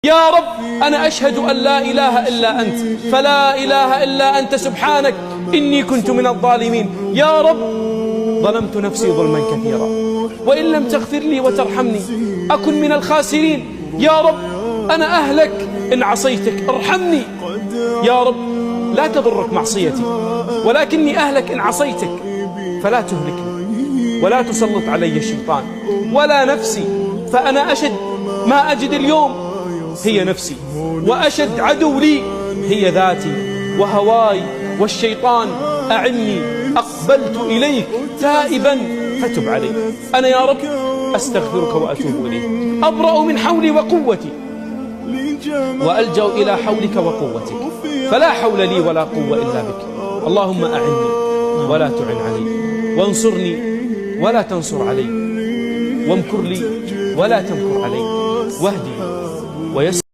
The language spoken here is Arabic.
يا رب أنا أشهد أن لا إله إلا أنت، فلا إله إلا أنت سبحانك إني كنت من الظالمين. يا رب ظلمت نفسي ظلما كثيرا، وإن لم تغفر لي وترحمني أكن من الخاسرين. يا رب أنا أهلك إن عصيتك، ارحمني. يا رب لا تضرك معصيتي، ولكني أهلك إن عصيتك، فلا تهلكني ولا تسلط علي الشيطان ولا نفسي، فأنا أشد ما أجد اليوم هي نفسي، وأشد عدو لي هي ذاتي وهواي والشيطان. أعني، أقبلت إليك تائبا فتب علي. أنا يا رب أستغفرك وأتوب إليك، أبرأ من حولي وقوتي وألجأ إلى حولك وقوتك، فلا حول لي ولا قوة إلا بك. اللهم أعني ولا تعن علي، وانصرني ولا تنصر علي، وامكر لي ولا تمكر علي، واهدي ويسر